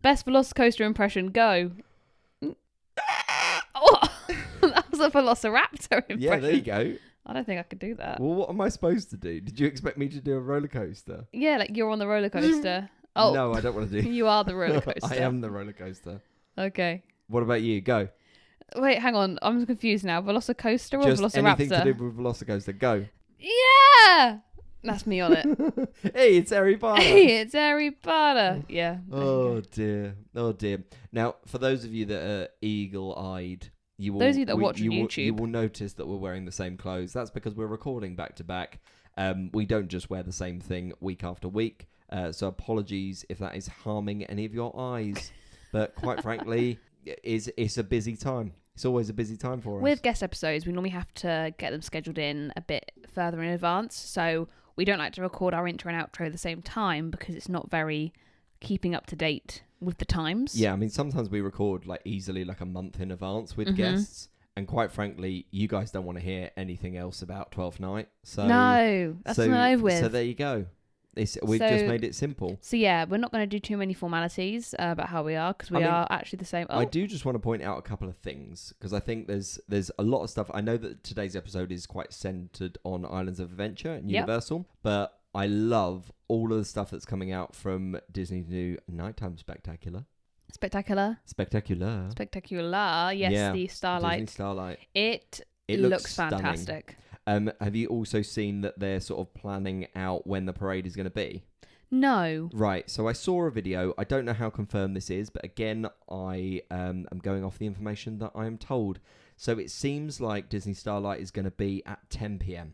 Best Velocicoaster impression, go. Oh, that was a Velociraptor impression. Yeah, there you go. I don't think I could do that. Well, what am I supposed to do? Did you expect me to do a roller coaster? Yeah, like you're on the roller coaster. Oh, No, I don't want to do. You are the roller coaster. I am the roller coaster. Okay. What about you? Go. Wait, hang on. I'm confused now. Velocicoaster or Just Velociraptor? anything to do with Velocicoaster. Go. Yeah! That's me on it. Hey, it's Harry Potter. Hey, it's Harry Potter. Yeah. Oh dear. Oh dear. Now, for those of you that are eagle-eyed, you will. Those of you that watch on YouTube. You will notice that we're wearing the same clothes. That's because we're recording back to back. We don't just wear the same thing week after week. So apologies if that is harming any of your eyes. But quite frankly, it's a busy time. It's always a busy time for us. With guest episodes, we normally have to get them scheduled in a bit further in advance. So we don't like to record our intro and outro at the same time because it's not very keeping up to date with the times. Yeah, I mean, sometimes we record like easily like a month in advance with guests. And quite frankly, you guys don't want to hear anything else about 12th Night. So no, that's not over with. So there you go. We've just made it simple. So yeah, we're not going to do too many formalities about how we are because we are actually the same. I do just want to point out a couple of things because I think there's a lot of stuff. I know that today's episode is quite centered on Islands of Adventure and Universal, but I love all of the stuff that's coming out from Disney's new Nighttime Spectacular. Spectacular. Yes, yeah, the Starlight. Disney Starlight. It looks fantastic. Have you also seen that they're sort of planning out when the parade is going to be? No. Right, so I saw a video. I don't know how confirmed this is, but again, I am going off the information that I am told. So it seems like Disney Starlight is going to be at 10 p.m.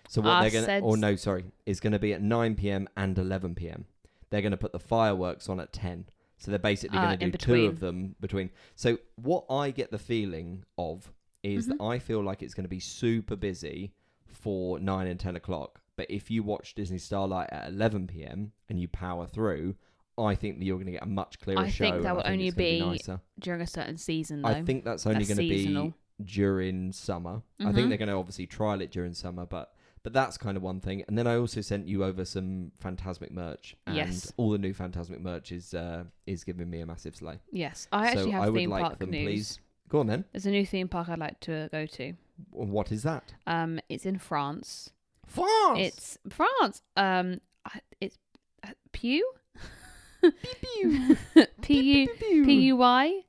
So what they're going to... Or no, sorry. It's going to be at 9 p.m. and 11 p.m. They're going to put the fireworks on at 10. So they're basically going to do two of them between. So what I get the feeling of is that I feel like it's going to be super busy for 9 and 10 o'clock. But if you watch Disney Starlight at 11 p.m. and you power through, I think that you're going to get a much clearer show. I think that will only be nicer. During a certain season, though. I think that's only going to be during summer. I think they're going to obviously trial it during summer, but that's kind of one thing. And then I also sent you over some Fantasmic merch. And all the new Fantasmic merch is giving me a massive sleigh. Yes. I actually have theme park them, news. Please. Go on then. There's a new theme park I'd like to go to. What is that? It's in France. France. It's France. It's Pew. Pew. P-U-Y.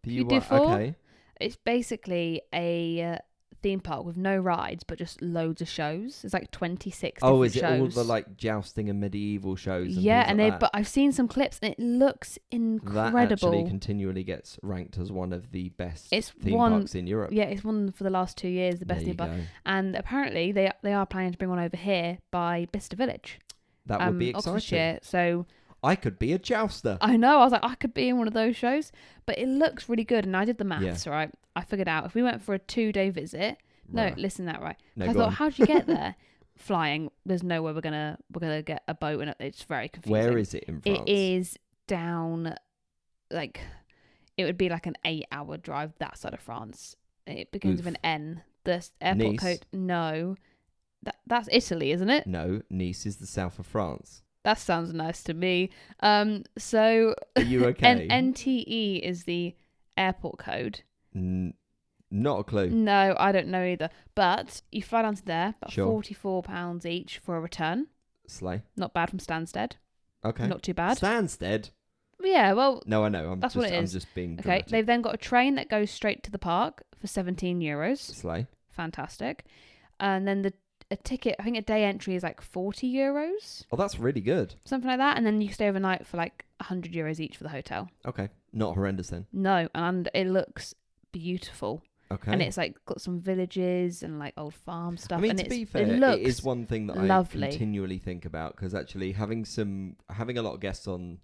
Beautiful. Okay. It's basically a theme park with no rides, but just loads of shows. It's like 26 different shows. Oh, is it all the like jousting and medieval shows? And but I've seen some clips and it looks incredible. That actually continually gets ranked as one of the best theme parks in Europe. Yeah, it's won for the last 2 years, the best theme park. And apparently they are planning to bring one over here by Bicester Village. That would be exciting. Oxfordshire, so I could be a jouster. I know. I was like, I could be in one of those shows, but it looks really good. And I did the maths, right? I figured out if we went for a 2-day visit. No, listen that right. No, I thought, how'd you get there? Flying. There's no way we're gonna get a boat, and it's very confusing. Where is it in France? It is down, like, it would be like an 8-hour drive that side of France. It begins with an N. The airport Nice. code. No, that's Italy, isn't it? No, Nice is the south of France. That sounds nice to me. So Are you okay? NTE is the airport code. Not a clue. No, I don't know either. But you fly down to there, about Sure. £44 each for a return. Slay. Not bad from Stansted. Okay. Not too bad. Stansted? Yeah, well... No, I know. That's what it is. I'm just being dramatic. Okay, they've then got a train that goes straight to the park for €17. Slay. Fantastic. And then a ticket, I think a day entry is like €40. Oh, that's really good. Something like that. And then you stay overnight for like €100 each for the hotel. Okay. Not horrendous then. No, and it looks beautiful. Okay. And it's like got some villages and like old farm stuff. I mean, and to be fair, it is one thing that lovely. I continually think about because actually having a lot of guests on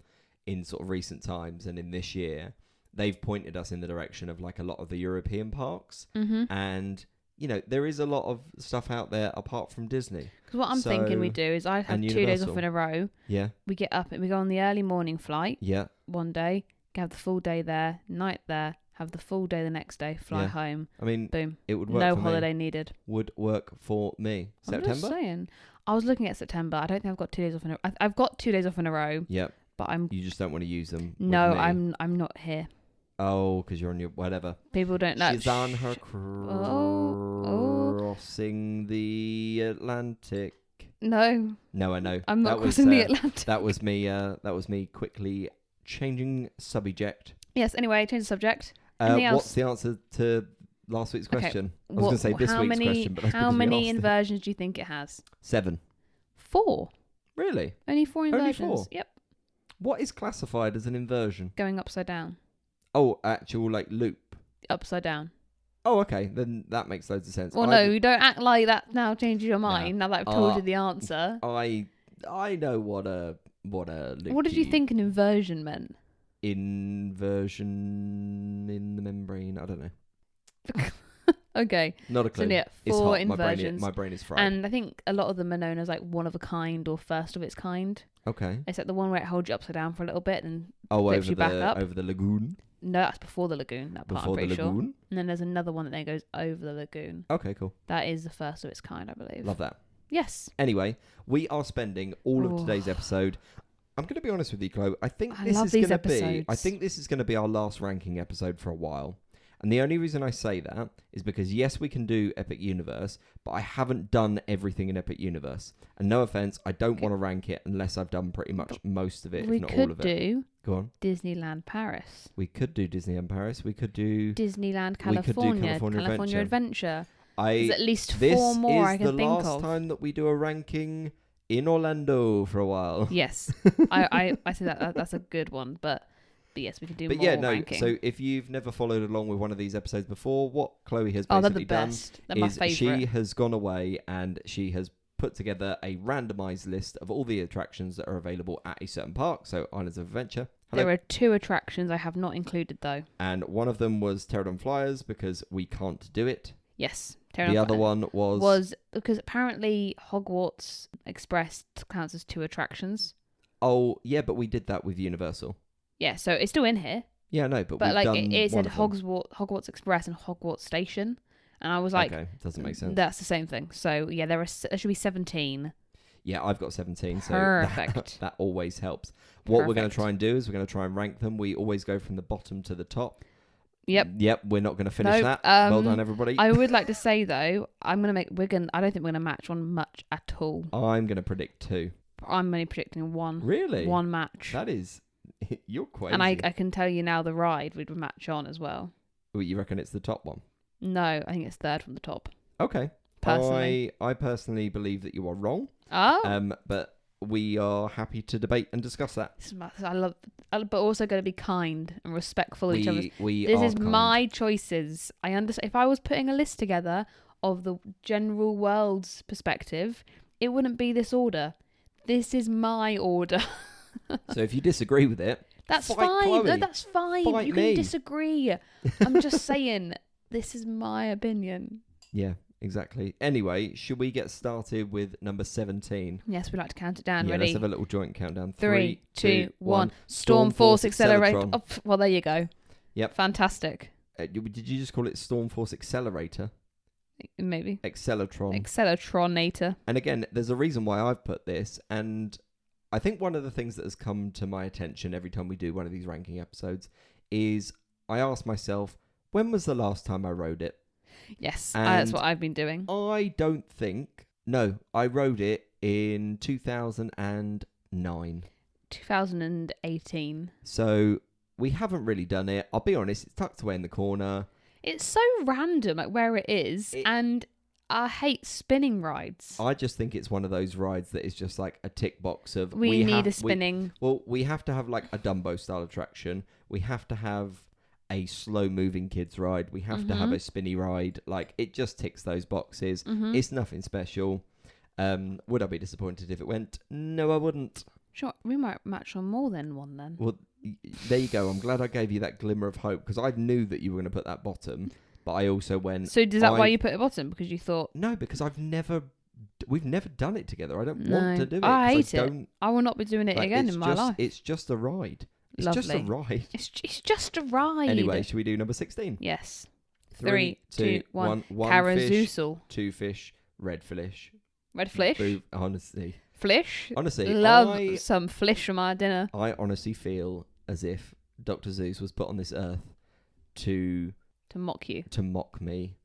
in sort of recent times and in this year, they've pointed us in the direction of like a lot of the European parks. And, you know, there is a lot of stuff out there apart from Disney. Because what I'm thinking we do is I have 2 days off in a row. Yeah. We get up and we go on the early morning flight. Yeah. One day, have the full day there, night there, have the full day the next day, fly home. I mean, boom. It would work no for holiday me. needed. Would work for me. I'm September? just saying. I was looking at September. I don't think I've got 2 days off in a row. I've got 2 days off in a row. Yep. but I'm. You just don't want to use them. No, with me. I'm not here. Oh, because you're on your whatever. People don't know. She's on her Oh. crossing the Atlantic. No. No, I know. I'm not that crossing was, the Atlantic. That was me. That was me quickly changing subject. Yes. Anyway, change the subject. Anything else? What's the answer to last week's question? I was What- going to say this week's question, but that's how because we many asked it. inversions do you think it has? 7. 4. Really? Only 4 Only inversions. 4? Yep. What is classified as an inversion? Going upside down. Oh, actual like loop. Upside down. Oh, okay. Then that makes loads of sense. Well, no, you don't act like that now changes your mind now that I've told Uh, you the answer. I know what a loop. What did you think an inversion meant? Inversion in the membrane. I don't know. Okay. Not a clue. So yeah, It's 4 hot. inversions. My brain is fried. And I think a lot of them are known as like one of a kind or first of its kind. Okay. It's like the one where it holds you upside down for a little bit and Over flips you back up. over the lagoon. No, that's before the lagoon. That part, Before I'm the pretty sure. lagoon. And then there's another one that then goes over the lagoon. Okay, cool. That is the first of its kind, I believe. Love that. Yes. Anyway, we are spending all of today's episode. I'm going to be honest with you, Chloe. I think this is going to be. I think this is going to be our last ranking episode for a while. And the only reason I say that is because, yes, we can do Epic Universe, but I haven't done everything in Epic Universe. And no offense, I don't want to rank it unless I've done pretty much most of it, if not all of it. We could do Go on. Disneyland Paris. We could do Disneyland Paris. We could do Disneyland We could do California. California Adventure. I. There's at least This 4 more I is can the think last of. time that we do a ranking in Orlando for a while. Yes. I say that's a good one, but yes, we can do But more yeah, no. ranking. So if you've never followed along with one of these episodes before, what Chloe has they're the basically done best. They're my is favourite. she has gone away and she has put together a randomized list of all the attractions that are available at a certain park. So Islands of Adventure. Hello. There are 2 attractions I have not included though. And one of them was Pterodon Flyers because we can't do it. Yes. The other one was because apparently Hogwarts Express counts as 2 attractions. Oh, yeah, but we did that with Universal. Yeah, so it's still in here. Yeah, no, but But we've like done it said one of them. Hogwarts Express and Hogwarts Station, and I was like, okay, doesn't make sense. That's the same thing. So yeah, there should be 17. Yeah, I've got 17, so Perfect. that always helps. What we're going to Perfect. try and do is we're going to try and rank them. We always go from the bottom to the top. Yep. We're not going to finish Nope, that. Well done, everybody. I would like to say though, I don't think we're gonna match on much at all. I'm going to predict 2. I'm only predicting 1. Really? 1 match. That is... You're crazy. And I can tell you now the ride would match on as well. Well, you reckon it's the top one? No, I think it's 3rd from the top. Okay. Personally. I personally believe that you are wrong. Oh. But we are happy to debate and discuss that. But also going to be kind and respectful of each other. We This are is kind. my choices. I understand. If I was putting a list together of the general world's perspective, it wouldn't be this order. This is my order. So if you disagree with it, That's fight fine. Chloe. No, that's fine. Fight You me. can disagree. I'm just saying, this is my opinion. yeah, exactly. Anyway, should we get started with number 17? Yes, we like to count it down. Yeah, Ready? let's have a little joint countdown. 3, 2, 1. Storm Force Accelerator. Acceleratron. Oh, well, there you go. Yep. Fantastic. Did you just call it Storm Force Accelerator? Maybe. Accelatron. Accelertronator. And again, there's a reason why I've put this, and I think one of the things that has come to my attention every time we do one of these ranking episodes is I ask myself, when was the last time I rode it? Yes, And that's what I've been doing. I don't think... No, I rode it in 2009. 2018. So we haven't really done it. I'll be honest, it's tucked away in the corner. It's so random, like where it is, and I hate spinning rides. I just think it's one of those rides that is just like a tick box of... We need a spinning. We have to have like a Dumbo style attraction. We have to have a slow moving kids ride. We have to have a spinny ride. Like, it just ticks those boxes. It's nothing special. Would I be disappointed if it went? No, I wouldn't. Sure, we might match on more than one then. Well, there you go. I'm glad I gave you that glimmer of hope because I knew that you were going to put that bottom, but I also went... So is that why you put it bottom? Because you thought... No, because we've never done it together. I don't want to do it. I hate it. I will not be doing it again in my life. It's just a ride. It's Lovely. just a ride. It's just a ride. Anyway, should we do number 16? Yes. 3, 2, 1. One fish, Carazoozle. 2 fish, red fish. Red fish? Honestly. Flish. Honestly, Love some flish from our dinner. I honestly feel as if Dr. Zeus was put on this earth to mock you. To mock me,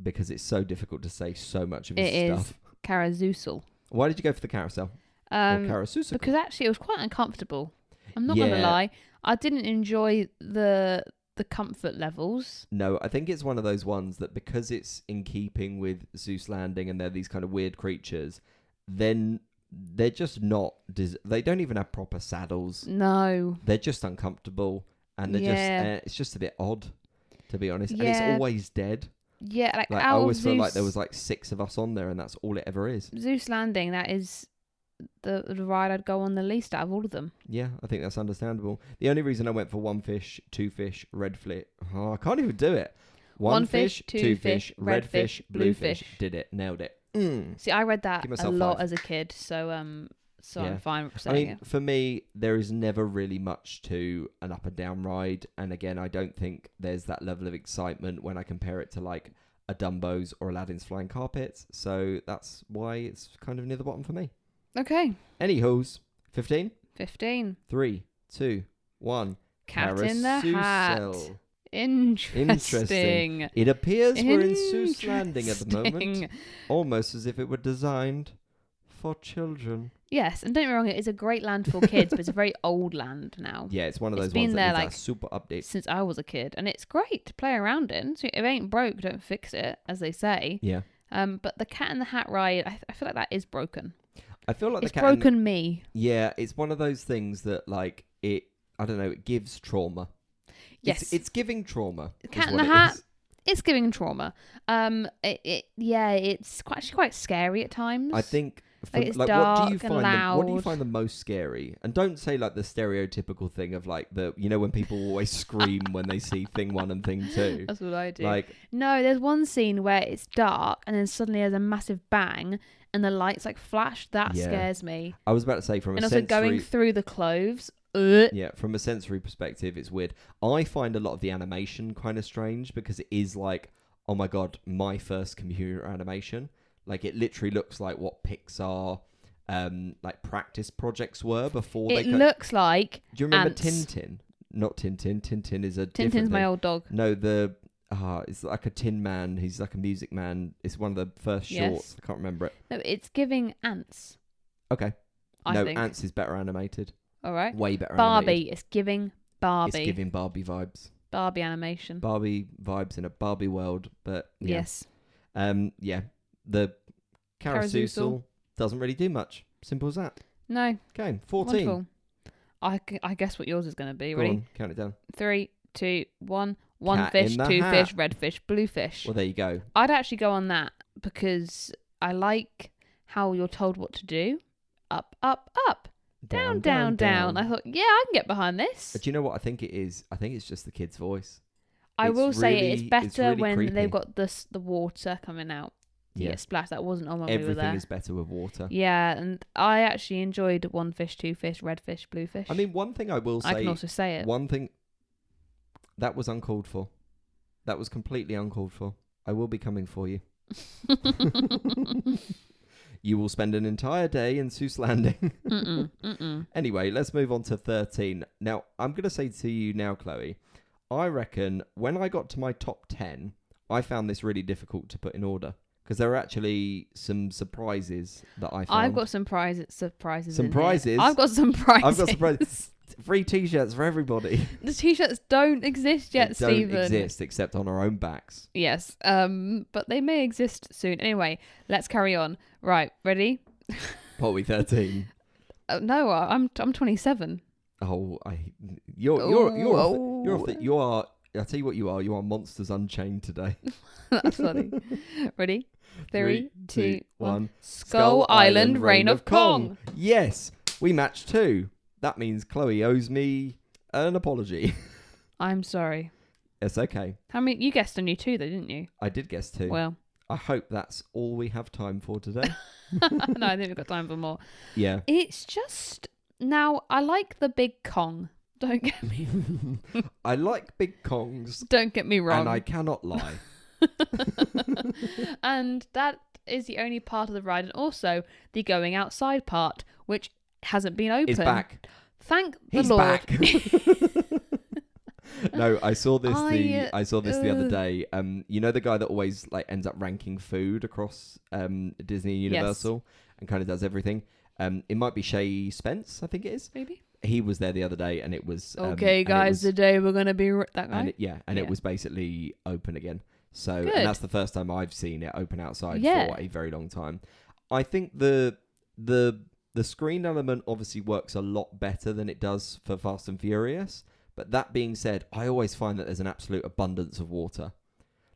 because it's so difficult to say so much of his stuff. It is Carazoosel. Why did you go for the carousel? Or Carazoosel? Because actually it was quite uncomfortable. I'm not going to lie. I didn't enjoy the comfort levels. No, I think it's one of those ones that because it's in keeping with Zeus Landing and they're these kind of weird creatures, then they're just not... they don't even have proper saddles. No. They're just uncomfortable. And they're it's just a bit odd, to be honest. Yeah. And it's always dead. Yeah, like I always feel like there was like 6 of us on there and that's all it ever is. Zeus Landing, that is the ride I'd go on the least out of all of them. Yeah, I think that's understandable. The only reason I went for 1 fish, 2 fish, red fish... Oh, I can't even do it. 1 fish, 2 fish, red fish, blue fish. Did it. Nailed it. See, I read that a lot as a kid, so I'm fine with saying it. For me, there is never really much to an up and down ride. And again, I don't think there's that level of excitement when I compare it to like a Dumbo's or Aladdin's Flying Carpets. So that's why it's kind of near the bottom for me. Okay. Anywho's 15? 15. 3, 2, 1. Cat in the Hat. Interesting. It appears we're in Zeus Landing at the moment. Almost as if it were designed for children. Yes, and don't get me wrong, it is a great land for kids, but it's a very old land now. Yeah, it's one of those ones that needs a super update. Since I was a kid, and it's great to play around in. So if it ain't broke, don't fix it, as they say. Yeah. But the Cat in the Hat ride, I feel like that is broken. I feel like it's broken me. Yeah, it's one of those things that like it. I don't know. It gives trauma. Yes, it's giving trauma. Cat in the Hat. It's giving trauma. It's quite scary at times. I think. It's dark what do you find the most scary? And don't say like the stereotypical thing of like when people always scream when they see thing 1 and thing 2. That's what I do. No, there's one scene where it's dark and then suddenly there's a massive bang and the lights like flash. That scares me. I was about to say and also going through the clothes. Yeah, from a sensory perspective, it's weird. I find a lot of the animation kind of strange because it is like, oh my god, my first computer animation. Like, it literally looks like what Pixar, like, practice projects were before they... It looks like Do you remember ants. Tintin? Not Tintin. Tintin is a Tintin's my old dog. No, it's like a Tin Man. He's like a music man. It's one of the first shorts. I can't remember it. No, it's giving ants. Okay. I think. Ants is better animated. All right. Way better Barbie. animated. It's giving Barbie. It's giving Barbie vibes. Barbie animation. Barbie vibes in a Barbie world, but... Yeah. Yes. Yeah. The Carazoosel doesn't really do much. Simple as that. No. Okay, 14. Wonderful. I guess what yours is going to be. Go Ready? on, count it down. 3, 2, 1. 1 Cat fish, in 2 the fish, Hat. red fish, blue fish. Well, there you go. I'd actually go on that because I like how you're told what to do. Up, up, up. Down, down, down. I thought, yeah, I can get behind this. But do you know what I think it is? I think it's just the kid's voice. I will say really, it's better really when creepy. they've got the water coming out. Yeah, get splashed. That wasn't on when we were there. Everything is better with water. Yeah, and I actually enjoyed 1 fish, 2 fish, red fish, blue fish. I mean, one thing I will say... I can also say it. One thing... That was uncalled for. That was completely uncalled for. I will be coming for you. You will spend an entire day in Zeus Landing. Anyway, let's move on to 13. Now, I'm going to say to you now, Chloe, I reckon when I got to my top 10, I found this really difficult to put in order. Because there are actually some surprises that I found. I've got some surprises. Some prizes? I've got some prizes. I've got surprises. Free t-shirts for everybody. The t-shirts don't exist yet, Stephen. Don't exist except on our own backs. Yes, but they may exist soon. Anyway, let's carry on. Right, ready? What are we, 13? No, I'm 27. Oh, you are. I'll tell you what you are. You are Monsters Unchained today. That's funny. Ready? 3, 2, 1. Skull Island, Reign of Kong. Yes, we matched 2. That means Chloe owes me an apology. I'm sorry. It's okay. How many? You guessed only 2 though, didn't you? I did guess 2. Well, I hope that's all we have time for today. No, I think we've got time for more. Yeah. It's just... Now, I like the big Kong. Don't get me... I like big Kongs. Don't get me wrong. And I cannot lie. And that is the only part of the ride, and also the going outside part, which hasn't been open. It's back. Thank He's the Lord. back. No, I saw this the other ugh. day. You know the guy that always like ends up ranking food across Disney and Universal and kind of does everything. It might be Shay Spence, I think it is. Maybe. He was there the other day, and it was Okay, guys, today we're gonna be that guy. It was basically open again. So, Good. and that's the first time I've seen it open outside Yeah. for a very long time. I think the screen element obviously works a lot better than it does for Fast and Furious. But that being said, I always find that there's an absolute abundance of water.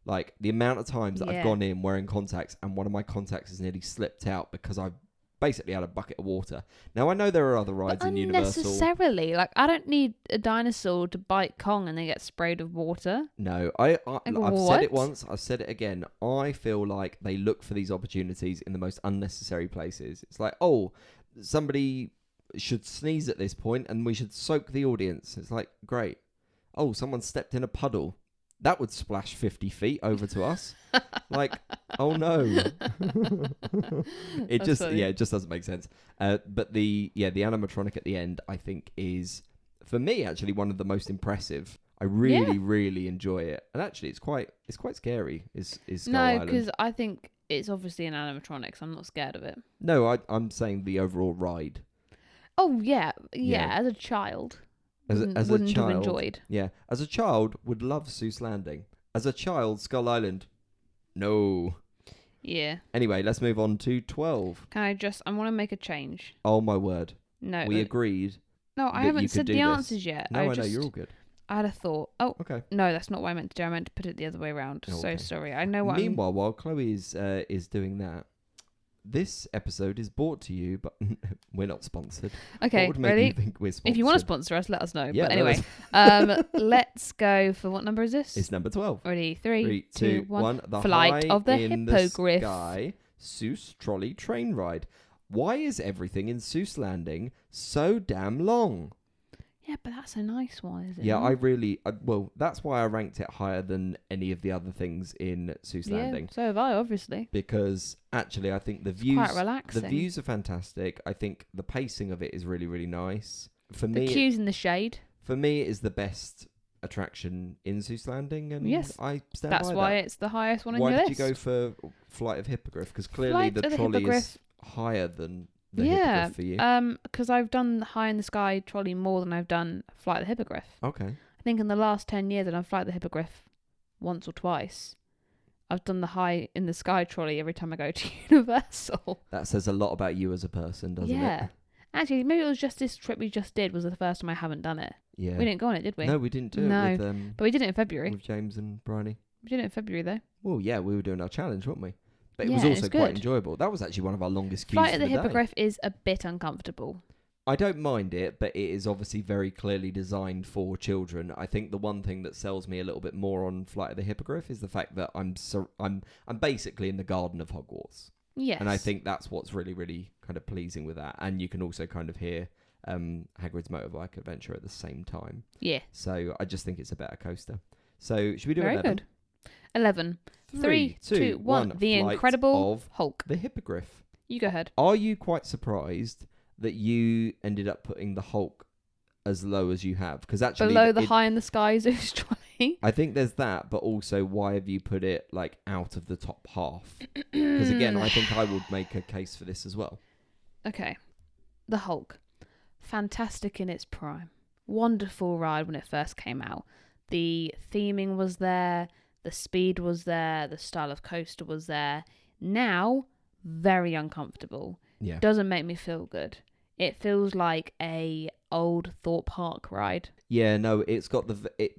Like, the amount of times that I've gone in wearing contacts and one of my contacts has nearly slipped out because I've basically had a bucket of water. Now, I know there are other rides in Universal. Unnecessarily. Like, I don't need a dinosaur to bite Kong and then get sprayed with water. No, I've what? said it once, I've said it again. I feel like they look for these opportunities in the most unnecessary places. It's like, oh, somebody should sneeze at this point and we should soak the audience. It's like, great. Oh, someone stepped in a puddle. That would splash 50 feet over to us. Like, oh no. It just doesn't make sense. But the animatronic at the end, I think, is, for me, actually one of the most impressive. I really, really enjoy it. And actually, it's quite scary, is Skull Island. No, because I think it's obviously an animatronic, so I'm not scared of it. No, I'm saying the overall ride. Oh, yeah. As a child. As a child, have enjoyed. Yeah, as a child, would love Seuss Landing. As a child, Skull Island, no. Yeah. Anyway, let's move on to 12. I want to make a change. Oh my word. No. We agreed. No, I haven't said the answers yet. No, I know, you're all good. I had a thought. Oh, okay. No, that's not what I meant to do. I meant to put it the other way around. Oh, so okay. sorry. I know what. Meanwhile, while Chloe is doing that, this episode is brought to you, but we're not sponsored. Okay, what would make ready? you think we're sponsored? If you want to sponsor us, let us know. Yeah, but anyway, let's go for what number is this? It's number 12. Ready? 3, 2, 1. The Flight High of the in Hippogriff. The Sky Seuss Trolley Train Ride. Why is everything in Seuss Landing so damn long? Yeah, but that's a nice one, isn't it? Yeah, well, that's why I ranked it higher than any of the other things in Seuss Landing. So have I, obviously. Because actually, I think the views, quite relaxing. The views are fantastic. I think the pacing of it is really, really nice. For the me, queues in the shade. For me, it is the best attraction in Seuss Landing, and yes, I stand that's by why that. it's the highest one on your list. list. Why did you go for Flight of Hippogriff? Because clearly the trolley is higher than the Hippogriff for you. Because I've done High in the Sky trolley more than I've done Flight of the Hippogriff. Okay. I think in the last 10 years I've done Flight of the Hippogriff once or twice. I've done the High in the Sky trolley every time I go to Universal. That says a lot about you as a person, doesn't it? Yeah. Actually, maybe it was just this trip we just did was the first time I haven't done it. Yeah. We didn't go on it, did we? No, we didn't do it with... but we did it in February. With James and Bryony. We did it in February, though. Well, yeah, we were doing our challenge, weren't we? But it was Yeah, also quite enjoyable. That was actually one of our longest queues Flight of for the the day. Hippogriff is a bit uncomfortable. I don't mind it, but it is obviously very clearly designed for children. I think the one thing that sells me a little bit more on Flight of the Hippogriff is the fact that I'm basically in the garden of Hogwarts. Yes. And I think that's what's really, really kind of pleasing with that. And you can also kind of hear Hagrid's motorbike adventure at the same time. Yeah. So I just think it's a better coaster. So should we do Very 11? Good. 11. 3, 2, 1. The Flight Incredible of Hulk. The Hippogriff. You go ahead. Are you quite surprised that you ended up putting the Hulk as low as you have? Because actually, below the High in the Sky Zeus trolley. I think there's that, but also why have you put it like out of the top half? Because again, I think I would make a case for this as well. Okay, the Hulk, fantastic in its prime, wonderful ride when it first came out. The theming was there, the speed was there, the style of coaster was there. Now, very uncomfortable. Yeah, doesn't make me feel good. It feels like a old Thorpe Park ride. Yeah, no,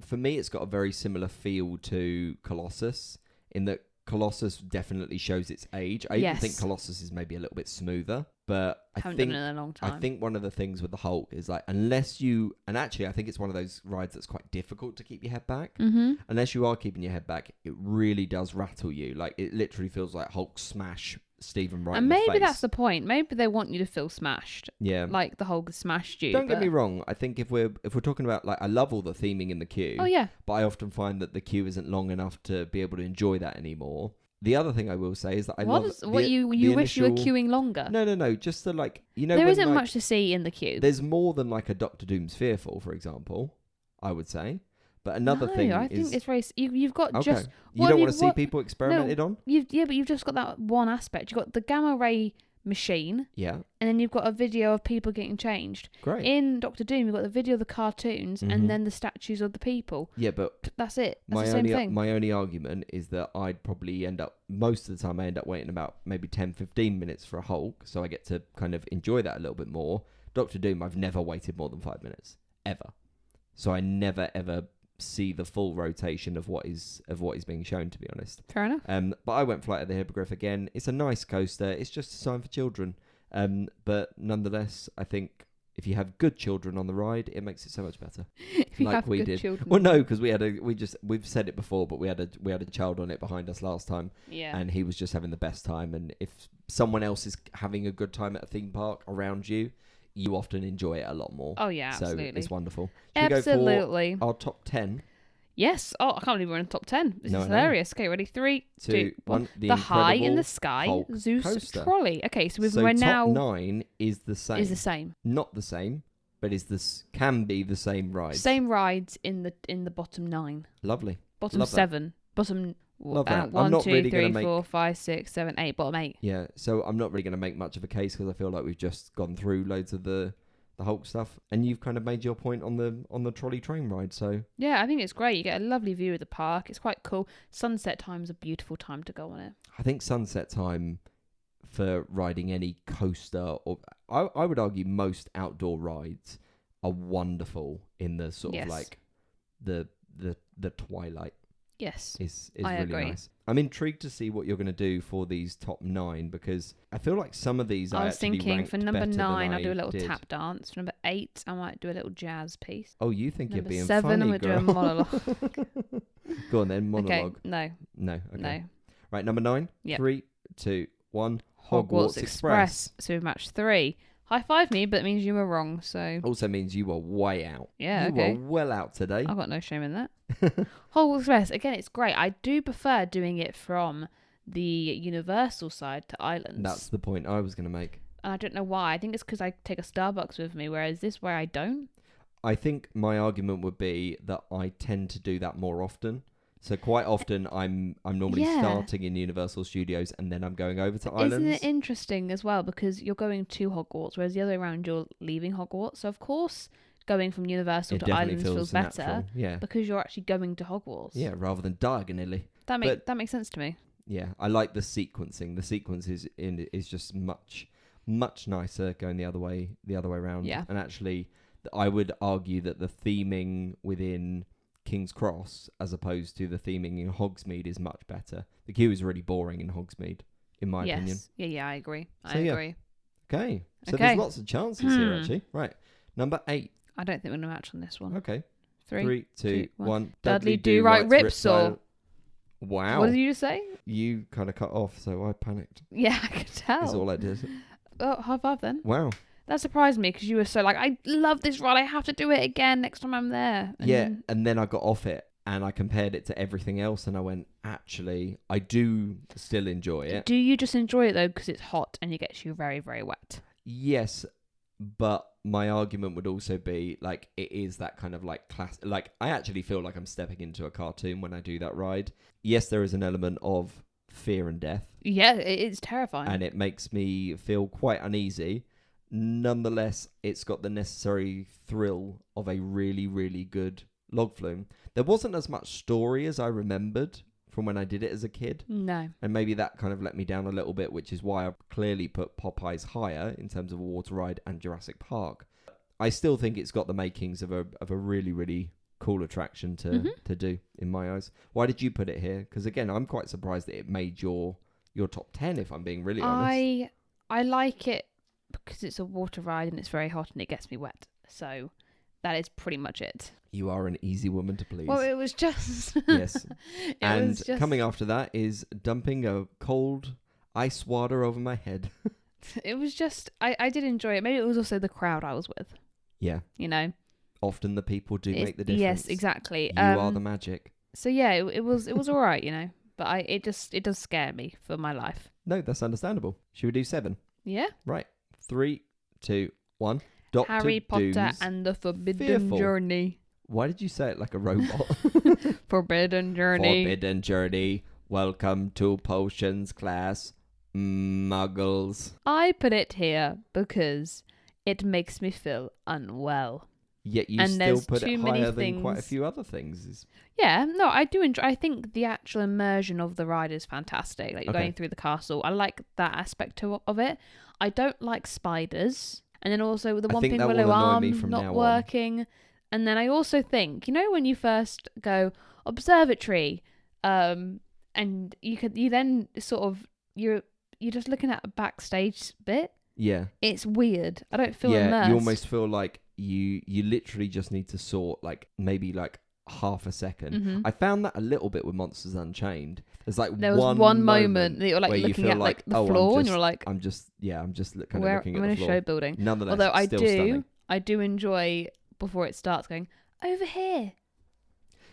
for me, it's got a very similar feel to Colossus in that Colossus definitely shows its age. I even think Colossus is maybe a little bit smoother, but I haven't think done it in a long time. I think one of the things with the Hulk is like, unless you, and actually I think it's one of those rides that's quite difficult to keep your head back. Mm-hmm. Unless you are keeping your head back, it really does rattle you. Like, it literally feels like Hulk smash Stephen right in the face. And maybe that's the point. Maybe they want you to feel smashed. Yeah. Like the Hulk has smashed you. Don't get me wrong. I think if we're talking about, like, I love all the theming in the queue. Oh, yeah. But I often find that the queue isn't long enough to be able to enjoy that anymore. The other thing I will say is that I love you the wish you were initial- queuing longer? No. Just the like, There when, isn't like, much to see in the queue. there's more than like a Doctor Doom's Fearful, for example. I would say, but another No, thing I is think it's very. You've got okay. just. You what don't have want to see people experimented on. But you've just got that one aspect. You've got the gamma ray machine, Yeah, and then you've got a video of people getting changed. great. In Doctor Doom, you've got the video of the cartoons, Mhm. and then the statues of the people. Yeah, but That's it. That's my the same only thing. my only argument is that I'd probably end up most of the time I end up waiting about maybe 10-15 minutes for a Hulk, so I get to kind of enjoy that a little bit more. Doctor Doom, I've never waited more than 5 minutes ever, so I never ever see the full rotation of what is being shown, to be honest. Fair enough. But I went Flight of the Hippogriff again. It's a nice coaster. It's just designed for children. But nonetheless, I think if you have good children on the ride, it makes it so much better. If you like have we good did. children. Well, no, because we've said it before, but we had a child on it behind us last time, Yeah. and he was just having the best time. And if someone else is having a good time at a theme park around you, you often enjoy it a lot more. Oh yeah, so absolutely. it's wonderful. Should Absolutely. we go for our top 10? Yes. Oh, I can't believe we're in the top 10. This No, is I know. hilarious. Okay, ready? 3, 2, 1. The The High in Incredible the Sky Hulk Zeus coaster. Trolley. Okay, so we're top now 9 is the same. is the same. Not the same, but can be the same ride. Same rides in the bottom 9. Lovely. Bottom Love that. 7. Bottom Love that. I'm 1, not 2, really 3, gonna make- 4, 5, 6, 7, 8. Bottom 8. Yeah, so I'm not really going to make much of a case because I feel like we've just gone through loads of the Hulk stuff, and you've kind of made your point on the trolley train ride. So Yeah, I think it's great. You get a lovely view of the park. It's quite cool. Sunset time's a beautiful time to go on it. I think sunset time for riding any coaster, or I would argue most outdoor rides, are wonderful in the sort of Yes. like the twilight. Yes. Is I really agree. nice. I'm intrigued to see what you're going to do for these top 9 because I feel like some of these I was actually thinking ranked for number better than 9, I'll I do a little did. tap dance. For number 8, I might do a little jazz piece. Oh, you think Number you're being 7, funny, I'm going to do girl. a monologue. Go on then, monologue. Okay, no, No, okay. no. Right, number 9. Yep. 3, 2, 1. Hogwarts Express. So we've matched 3. High five me, but it means you were wrong. So Also means you were way out. yeah, you okay. were well out today. I've got no shame in that. Hogwarts Express, again, it's great. I do prefer doing it from the Universal side to Islands. That's the point I was going to make. And I don't know why. I think it's because I take a Starbucks with me, whereas this way I don't. I think my argument would be that I tend to do that more often. So quite often I'm normally Yeah. starting in Universal Studios and then I'm going over to Islands. Isn't it interesting as well? Because you're going to Hogwarts, whereas the other way around, you're leaving Hogwarts. So, of course, going from Universal It to definitely Islands feels better natural. Yeah. because you're actually going to Hogwarts. Yeah, rather than diagonally. That But- makes sense to me. Yeah, I like the sequencing. The sequence is just much nicer going the other way around. Yeah. And actually, I would argue that the theming within King's Cross, as opposed to the theming in Hogsmeade, is much better. The queue is really boring in Hogsmeade, in my opinion. Yeah, I agree. So, I yeah. agree. Okay, so Okay. there's lots of chances here, Hmm. actually. Right, number 8. I don't think we're going to match on this one. Okay, 3. 3, 2, two, 1. Dudley Do-Right Ripsaw. Wow. What did you say? You kind of cut off, so I panicked. Yeah, I could Is tell. all I did. Oh, high five then. Wow. That surprised me because you were so like, I love this ride. I have to do it again next time I'm there. And Yeah, then- and then I got off it and I compared it to everything else and I went, actually, I do still enjoy it. Do you just enjoy it though because it's hot and it gets you very, very wet? Yes, but my argument would also be like it is that kind of like class. Like I actually feel like I'm stepping into a cartoon when I do that ride. Yes, there is an element of fear and death, Yeah, it's terrifying. and it makes me feel quite uneasy. Nonetheless, it's got the necessary thrill of a really, really good log flume. There wasn't as much story as I remembered from when I did it as a kid. No. And maybe that kind of let me down a little bit, which is why I've clearly put Popeyes higher in terms of a water ride and Jurassic Park. I still think it's got the makings of a really, really cool attraction to do, in my eyes. Why did you put it here? Because, again, I'm quite surprised that it made your top 10, if I'm being really honest. I like it because it's a water ride and it's very hot and it gets me wet. So that is pretty much it. You are an easy woman to please. Well, it was just... Yes. It And was just... coming after that is dumping a cold ice water over my head. It was just... I did enjoy it. Maybe it was also the crowd I was with, Yeah. you know? Often the people do It's- make the difference. Yes, exactly. You are the magic. So yeah, it was all right, you know. but it does scare me for my life. No, that's understandable. Should we do 7? Yeah. Right. 3, 2, 1. Dr. Harry Potter Doom's and the Forbidden Fearful. Journey. Why did you say it like a robot? Forbidden Journey. Forbidden Journey. Welcome to potions class. Muggles. I put it here because it makes me feel unwell. Yet you And still there's put it too many higher than quite a things- few other things. Yeah, no, I do enjoy. I think the actual immersion of the ride is fantastic. Like you're Okay. going through the castle. I like that aspect of it. I don't like spiders, and then also the I one think thing that with will the annoy me arm from now not on. working. And then I also think, when you first go observatory, and you then sort of you're just looking at a backstage bit. Yeah. It's weird. I don't feel Yeah, immersed. you almost feel like you literally just need to sort like maybe like half a second. Mhm. I found that a little bit with Monsters Unchained. There's like There was one moment that you're like where you looking feel at like the oh, floor, and you're like, I'm just kind of where looking I'm at in the a floor. show building. Nonetheless, Although still stunning. I do enjoy before it starts going over here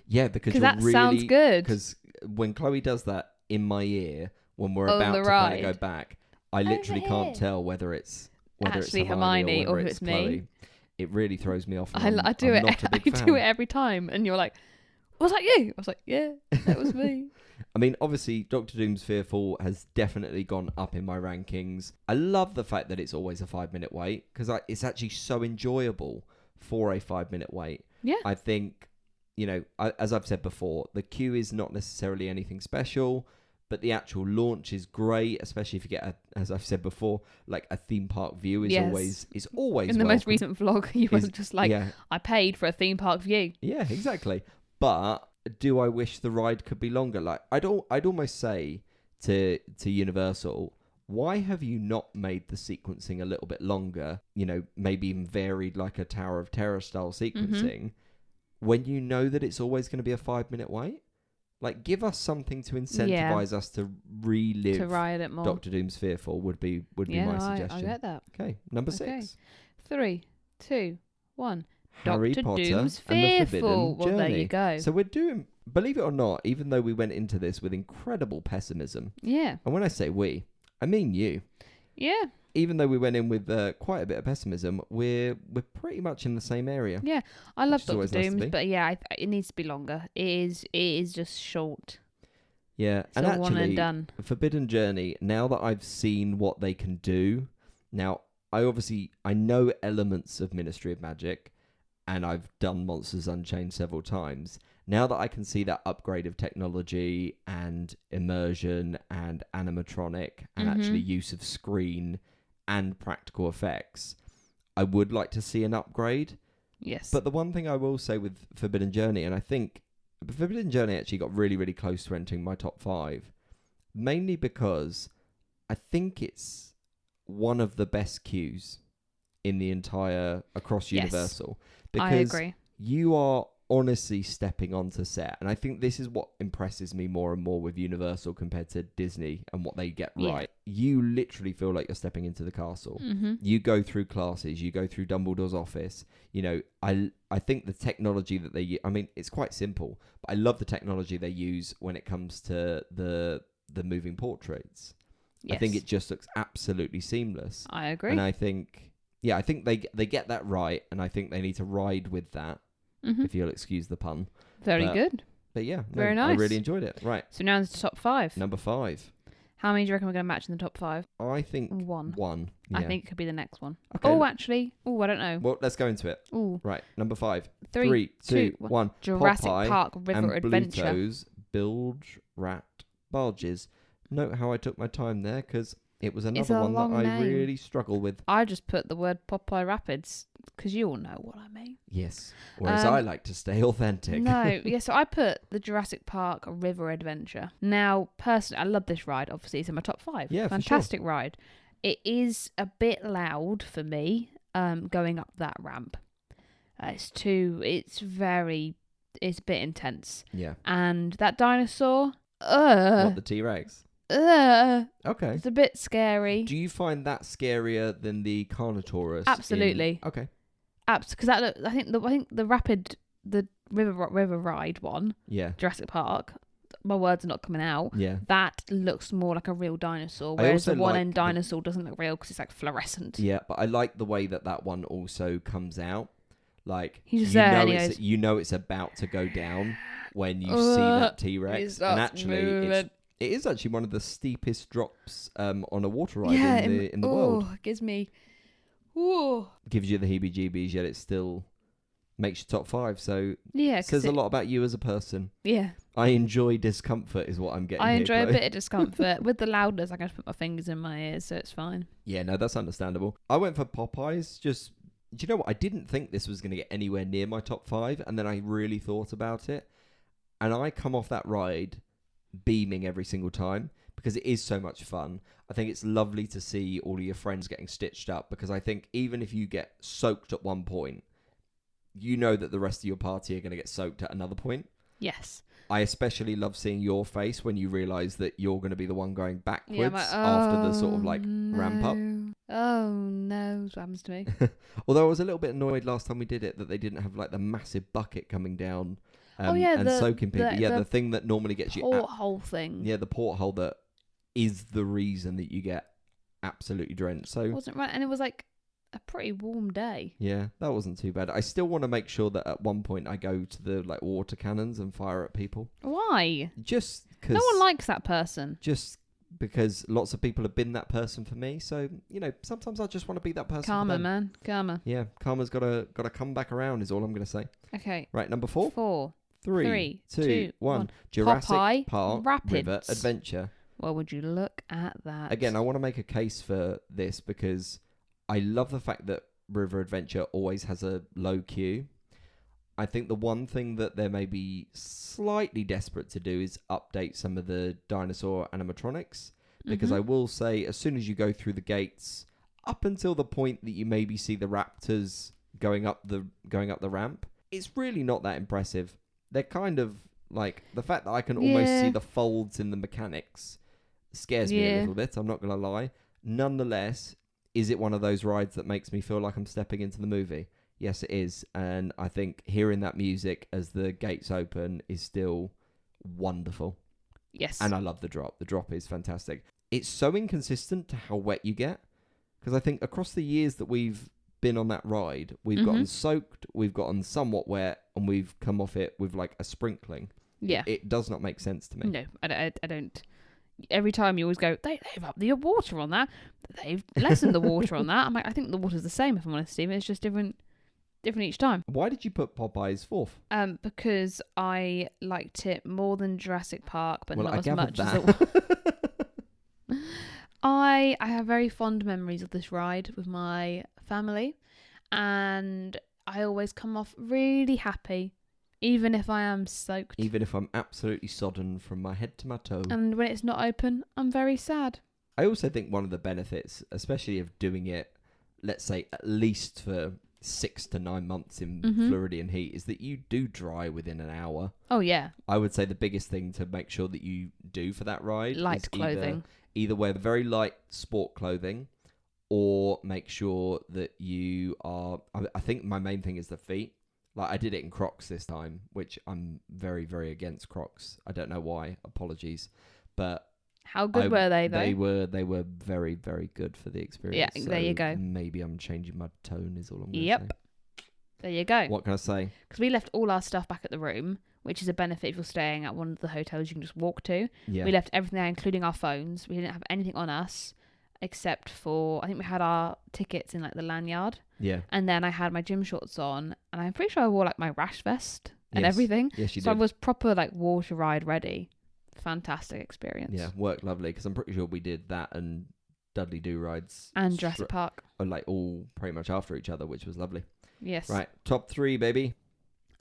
Yeah, because because you're that really, sounds good. Because when Chloe does that in my ear when we're On about the to kind of go ride. back, I literally Over can't here. tell whether it's Actually Hermione or or if whether it's it's me. Chloe. It really throws me off. And I do I'm it. Not a big I fan. do it every time, and you're like, "Was that you?" I was like, "Yeah, that was me." I mean, obviously, Doctor Doom's Fearful has definitely gone up in my rankings. I love the fact that it's always a 5-minute wait because it's actually so enjoyable for a 5-minute wait. Yeah. I think, as I've said before, the queue is not necessarily anything special, but the actual launch is great, especially if you get, as I've said before, like a theme park view is Yes. always In the most welcome. recent vlog, you were just like, yeah, "I paid for a theme park view." yeah, exactly. But do I wish the ride could be longer? Like I'd almost say to Universal, why have you not made the sequencing a little bit longer? Maybe even varied like a Tower of Terror style sequencing, when you know that it's always going to be a 5-minute wait. Like, give us something to incentivize us to relive to ride it more. Doctor Doom's Fearful would be my suggestion. I get that. Okay, number Okay. 6. 3, 2, 1. Harry Dr. Potter Doom's and the Fearful. Forbidden Well, there Journey. you go. So we're doing, believe it or not, even though we went into this with incredible pessimism, Yeah. and when I say we, I mean you. Yeah. Even though we went in with quite a bit of pessimism, we're pretty much in the same area. Yeah. I love Which is Dr. always nice to Doom's, be. but yeah, it needs to be longer. It is just short. Yeah, It's and all one and actually, done. Forbidden Journey, now that I've seen what they can do, now I know elements of Ministry of Magic, and I've done Monsters Unchained several times. Now that I can see that upgrade of technology and immersion and animatronic and actually use of screen and practical effects, I would like to see an upgrade. Yes. But the one thing I will say with Forbidden Journey, and I think Forbidden Journey actually got really, really close to entering my top 5, mainly because I think it's one of the best queues in the across Yes. Universal. I Because agree. you are honestly stepping onto set. And I think this is what impresses me more and more with Universal compared to Disney and what they get Yeah. right. You literally feel like you're stepping into the castle. You go through classes, you go through Dumbledore's office. I think the technology that they use, I mean, it's quite simple, but I love the technology they use when it comes to the moving portraits. Yes. I think it just looks absolutely seamless. I agree. And I think they get that right, and I think they need to ride with that, if you'll excuse the pun. Very good. But yeah, Very I nice. really enjoyed it. Right, So now it's the top 5. number 5. How many do you reckon we're going to match in the top 5? I think 1. 1. I Yeah. think it could be the next one. Okay. Oh, actually. Oh, I don't know. Well, let's go into it. Oh, Right, number 5. 3, 3, 2, 2, 1. Jurassic Popeye Park River and Adventure. Bluto's Bilge Rat Barges. Note how I took my time there, because it was another a one that long I name. really struggle with. I just put the word Popeye Rapids because you all know what I mean. Yes. Whereas I like to stay authentic. No, yeah, so I put the Jurassic Park River Adventure. Now, personally, I love this ride. Obviously, it's in my top 5. Yeah, for sure. Fantastic ride. It is a bit loud for me going up that ramp. It's a bit intense. Yeah. And that dinosaur, What, the T-Rex? Okay. it's a bit scary. Do you find that scarier than the Carnotaurus? Absolutely. Okay. Because I think the river ride one, Yeah. Jurassic Park, my words are not coming out. Yeah. That looks more like a real dinosaur, I whereas also the one like end the- dinosaur doesn't look real because it's like fluorescent. Yeah, but I like the way that one also comes out. Like He's just you there know and he it's goes, you know it's about to go down when you see that he T-Rex, starts and actually moving. it is actually one of the steepest drops on a water ride Yeah, in the world. it gives me, ooh, Gives you the heebie-jeebies, yet it still makes you top 5. So yeah, 'cause says a lot about you as a person. Yeah, I enjoy discomfort, is what I'm getting. I here, enjoy a Chloe. bit of discomfort with the loudness. I can just put my fingers in my ears, so it's fine. Yeah, no, that's understandable. I went for Popeyes. Just, do you know what? I didn't think this was going to get anywhere near my top 5, and then I really thought about it, and I come off that ride beaming every single time because it is so much fun. I think it's lovely to see all of your friends getting stitched up, because I think even if you get soaked at one point, you know that the rest of your party are going to get soaked at another point. Yes. I especially love seeing your face when you realise that you're going to be the one going backwards Yeah, I'm like, after the sort of like no. ramp up. Oh no, what happens to me? Although I was a little bit annoyed last time we did it that they didn't have like the massive bucket coming down and soaking people. The thing that normally gets you porthole thing. Yeah, the porthole that is the reason that you get absolutely drenched. So Wasn't right, and it was like a pretty warm day. yeah, that wasn't too bad. I still want to make sure that at one point I go to the like water cannons and fire at people. Why? Just because No one likes that person. Just because lots of people have been that person for me. So, you know, sometimes I just want to be that person Karma, for them. man. Karma. Yeah, karma's got to come back around is all I'm going to say. Okay. Right, number 4. 4. 3, 2, 1. Jurassic Popeye Park Rapids. River Adventure. Well, would you look at that? Again, I want to make a case for this because I love the fact that River Adventure always has a low queue. I think the one thing that they're maybe slightly desperate to do is update some of the dinosaur animatronics. Because I will say, as soon as you go through the gates, up until the point that you maybe see the raptors going up the ramp, it's really not that impressive. They're kind of like the fact that I can almost see the folds in the mechanics scares me a little bit. I'm not going to lie. Nonetheless, is it one of those rides that makes me feel like I'm stepping into the movie? Yes, it is. And I think hearing that music as the gates open is still wonderful. Yes. And I love the drop. The drop is fantastic. It's so inconsistent to how wet you get. Because I think across the years that we've been on that ride, we've gotten soaked, we've gotten somewhat wet, and we've come off it with like a sprinkling. Yeah. It does not make sense to me. No, I don't. Every time you always go, they've upped the water on that. They've lessened the water on that. I'm like, I think the water's the same, if I'm honest, Stephen. It's just different each time. Why did you put Popeyes 4th? Because I liked it more than Jurassic Park, but Well, not I as gathered much as it was. I have very fond memories of this ride with my family, and I always come off really happy, even if I am soaked. Even if I'm absolutely sodden from my head to my toe. And when it's not open, I'm very sad. I also think one of the benefits, especially of doing it, let's say at least for 6 to 9 months in Floridian heat, is that you do dry within an hour. Oh, yeah. I would say the biggest thing to make sure that you do for that ride Light is clothing. Either wear very light sport clothing, or make sure that you are... I think my main thing is the feet. Like, I did it in Crocs this time, which I'm very, very against Crocs. I don't know why. Apologies. But... How good were they, though? They were very, very good for the experience. Yeah, there you go. Maybe I'm changing my tone is all I'm going to say. Yep. There you go. What can I say? Because we left all our stuff back at the room, which is a benefit if you're staying at one of the hotels you can just walk to. Yeah. We left everything there, including our phones. We didn't have anything on us except for, I think we had our tickets in like the lanyard. Yeah. And then I had my gym shorts on, and I'm pretty sure I wore like my rash vest and everything. Yes, you did. So I was proper like water ride ready. Fantastic experience. Yeah, worked lovely, because I'm pretty sure we did that and Dudley Do rides. And Jurassic Park. Like all pretty much after each other, which was lovely. Yes. Right, top 3, baby.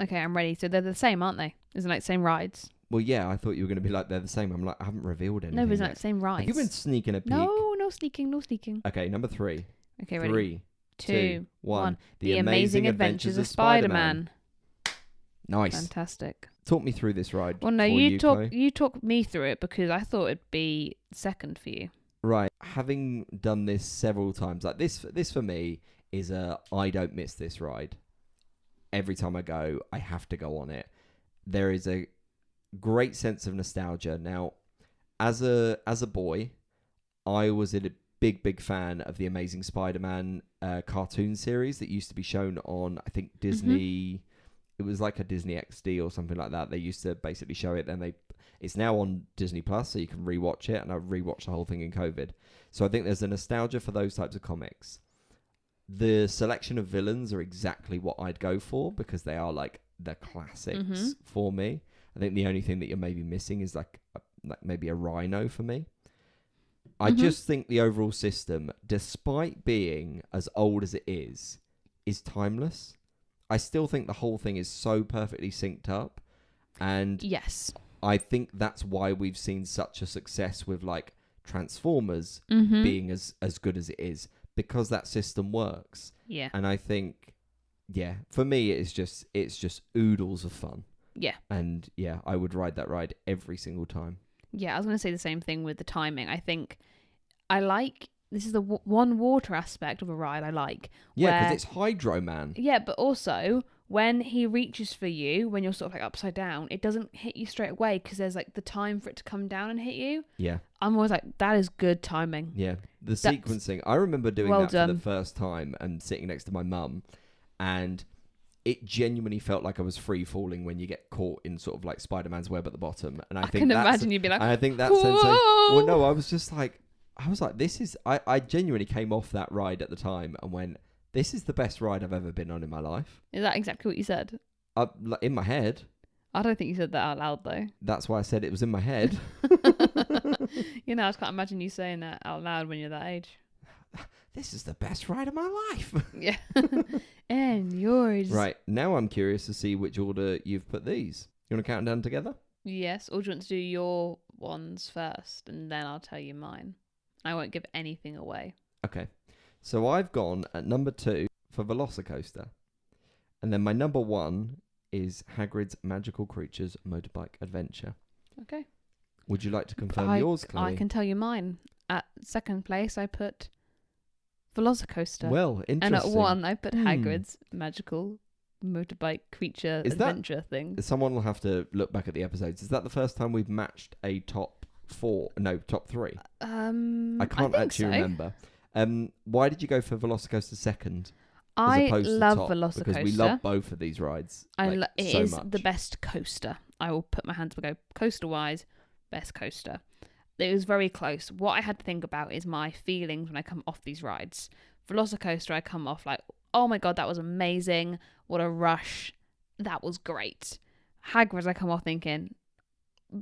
Okay, I'm ready. So they're the same, aren't they? Isn't it like same rides? Well, yeah, I thought you were going to be like they're the same. I'm like, I haven't revealed anything. No, but it's yet. like same rides. Have you been sneaking a peek? No sneaking. Okay, number 3. Okay, ready? 3, 2, 1. The Amazing Adventures of Spider-Man. Nice. Fantastic. Talk me through this ride. Well, no, Chloe. you talk me through it, because I thought it'd be second for you. Right, having done this several times, like this for me is I don't miss this ride. Every time I go, I have to go on it. There is a great sense of nostalgia. Now, as a boy, I was a big fan of the Amazing Spider-Man cartoon series that used to be shown on, I think, Disney. It was like a Disney XD or something like that. They used to basically show it, then it's now on Disney Plus, so you can rewatch it. And I rewatched the whole thing in COVID, so I think there's a nostalgia for those types of comics. The selection of villains are exactly what I'd go for because they are like the classics for me. I think the only thing that you're maybe missing is like maybe a Rhino for me. I just think the overall system, despite being as old as it is timeless. I still think the whole thing is so perfectly synced up. And yes, I think that's why we've seen such a success with like Transformers being as good as it is, because that system works. Yeah. And I think, for me, it's just oodles of fun. Yeah. And I would ride that ride every single time. Yeah, I was going to say the same thing with the timing. I think this is the one water aspect of a ride I like. Yeah, because it's Hydro Man. Yeah, but also when he reaches for you, when you're sort of like upside down, it doesn't hit you straight away because there's like the time for it to come down and hit you. Yeah. I'm always like, that is good timing. Yeah, the sequencing. I remember doing well that done. for the first time and sitting next to my mum, and it genuinely felt like I was free falling when you get caught in sort of like Spider-Man's web at the bottom. And I think can imagine you'd be like, I think that whoa! sensation. Well, no, I was like, this is. I genuinely came off that ride at the time and went, this is the best ride I've ever been on in my life. Is that exactly what you said? In my head. I don't think you said that out loud though. That's why I said it was in my head. You know, I just can't imagine you saying that out loud when you're that age. This is the best ride of my life. Yeah. And yours. Right, now I'm curious to see which order you've put these. You want to count down together? Yes, or do you want to do your ones first and then I'll tell you mine? I won't give anything away. Okay. So I've gone at number 2 for Velocicoaster. And then my number 1 is Hagrid's Magical Creatures Motorbike Adventure. Okay. Would you like to confirm yours, Chloe? I can tell you mine. At second place, I put Velocicoaster. Well, interesting. And at 1, I put Hagrid's Magical Motorbike Creature Adventure thing. Someone will have to look back at the episodes. Is that the first time we've matched a top 4? No, top 3. I can't actually remember. Why did you go for Velocicoaster second? I love Velocicoaster because we love both of these rides. It is the best coaster. I will put my hands up and go, coaster-wise, best coaster. It was very close. What I had to think about is my feelings when I come off these rides. Velocicoaster, I come off like, oh my god, that was amazing. What a rush. That was great. Hagrid's, I come off thinking,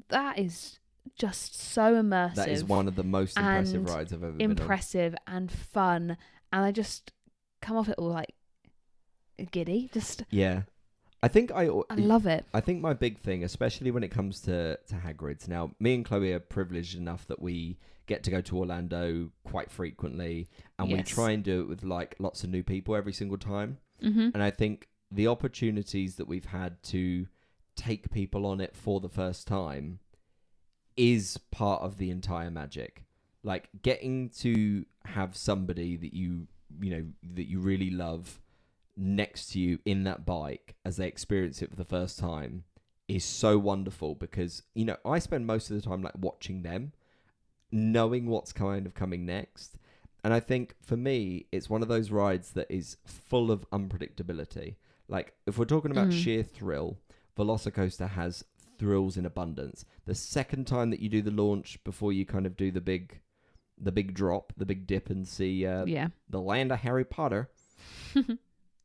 that is just so immersive. That is one of the most impressive rides I've ever been on. Impressive and fun. And I just come off it all like giddy. Yeah. I love it. I think my big thing, especially when it comes to Hagrid's, now me and Chloe are privileged enough that we get to go to Orlando quite frequently, and we try and do it with like lots of new people every single time. And I think the opportunities that we've had to take people on it for the first time is part of the entire magic. Like getting to have somebody that you really love next to you in that bike as they experience it for the first time is so wonderful, because I spend most of the time like watching them, knowing what's kind of coming next. And I think for me it's one of those rides that is full of unpredictability. Like if we're talking about sheer thrill, Velocicoaster has thrills in abundance. The second time that you do the launch before you kind of do the big drop, the big dip and see the land of Harry Potter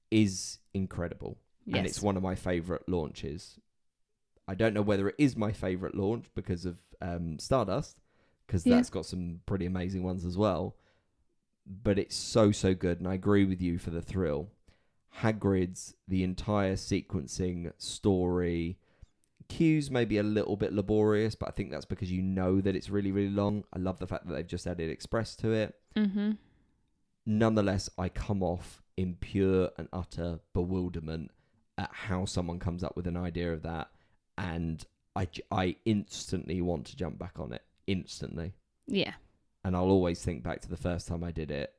is incredible. Yes. And it's one of my favourite launches. I don't know whether it is my favourite launch because of Stardust, because that's got some pretty amazing ones as well. But it's so good, and I agree with you for the thrill. Hagrid's, the entire sequencing, story, queues may be a little bit laborious, but I think that's because that it's really, really long. I love the fact that they've just added Express to it. Nonetheless, I come off in pure and utter bewilderment at how someone comes up with an idea of that, and I instantly want to jump back on it. Instantly. Yeah. And I'll always think back to the first time I did it,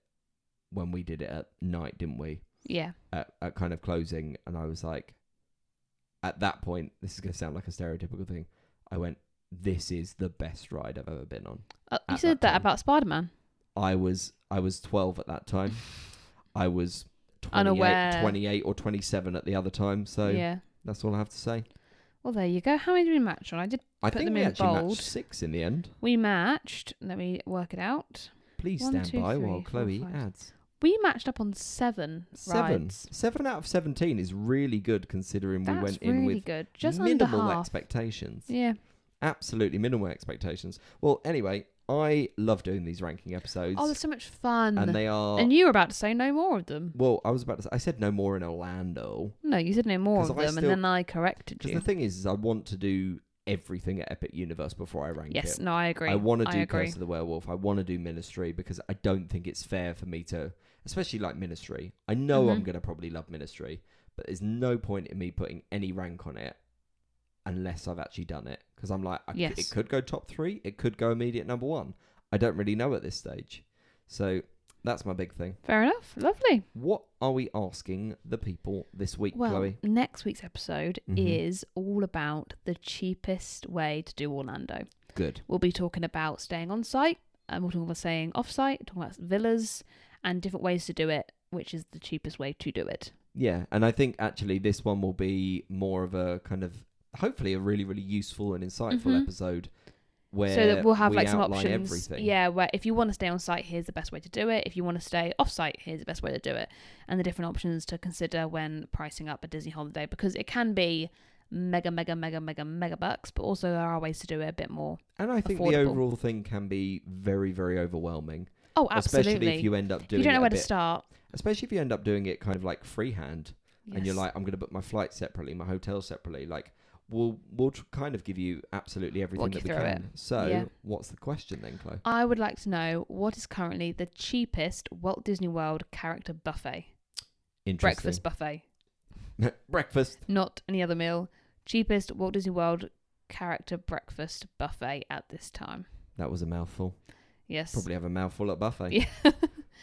when we did it at night, didn't we? Yeah. At kind of closing, and I was like, at that point, this is going to sound like a stereotypical thing, I went, this is the best ride I've ever been on. You At said that that time. about Spider-Man. I was 12 at that time. I was 28, Unaware. 28 or 27 at the other time. So Yeah. that's all I have to say. Well, there you go. How many did we match on? I did I put think them we in actually bold. matched 6 in the end. We matched. Let me work it out. Please 1, stand 2, by 3, while 4, Chloe 5. adds. We matched up on 7 rides. 7 out of 17 is really good considering we That's went really in with good. Just minimal under half. expectations. Yeah. Absolutely minimal expectations. Well, anyway, I love doing these ranking episodes. Oh, they're so much fun. and they are. And you were about to say no more of them. Well, I was about to say, I said no more in Orlando. No, you said no more 'Cause of I them, and then I corrected Because you. the thing is I want to do everything at Epic Universe before I rank Yes, it. no, I agree. I want to do agree. Curse of the Werewolf. I want to do Ministry because I don't think it's fair for me to, especially like Ministry. I know I'm going to probably love Ministry, but there's no point in me putting any rank on it unless I've actually done it. Because I'm like, it could go top 3. It could go immediate number 1. I don't really know at this stage. So that's my big thing. Fair enough. Lovely. What are we asking the people this week, Well, Chloe? next week's episode is all about the cheapest way to do Orlando. Good. We'll be talking about staying on site, and we're talking about staying off site, talking about villas, and different ways to do it, which is the cheapest way to do it. Yeah, and I think actually this one will be more of a kind of, hopefully a really, really useful and insightful episode where so that we'll have like some outline options. everything. Yeah, where if you want to stay on site, here's the best way to do it. If you want to stay off site, here's the best way to do it. And the different options to consider when pricing up a Disney holiday, because it can be mega bucks, but also there are ways to do it a bit more And I think affordable. the overall thing can be very, very overwhelming. Oh, absolutely. Especially if you end up doing you don't know it where to start. Especially if you end up doing it kind of like freehand. Yes. And you're like, I'm going to book my flight separately, my hotel separately. Like, we'll kind of give you absolutely everything Walk that you we through can. it. So, Yeah. what's the question then, Chloe? I would like to know what is currently the cheapest Walt Disney World character buffet. Interesting. Breakfast buffet. Breakfast. Not any other meal. Cheapest Walt Disney World character breakfast buffet at this time. That was a mouthful. Yes. Probably have a mouthful at buffet. Yeah.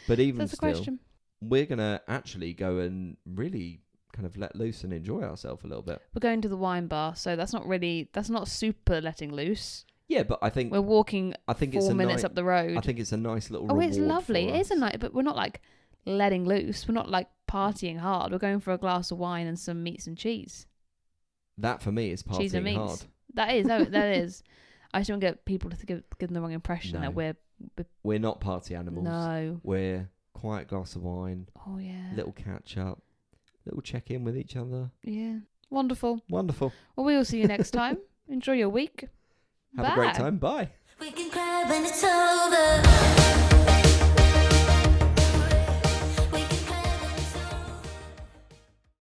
But even That's the still, question. we're going to actually go and really kind of let loose and enjoy ourselves a little bit. We're going to the wine bar, so that's not super letting loose. Yeah, but I think We're walking it's 4 a minutes up the road. I think it's a nice little Oh, reward it's lovely. for It is a us. night, but we're not like letting loose. We're not like partying hard. We're going for a glass of wine and some meats and cheese. That for me is Cheese and partying meats. hard. That is. That is. I just don't get people to give them the wrong impression No. that we're We're not party animals. no. We're quiet glass of wine, Oh yeah. little catch up, little check in with each other. Yeah. Wonderful. Wonderful. Well, we will see you next time. Enjoy your week. Have a great time. Bye. We can cry when it's over.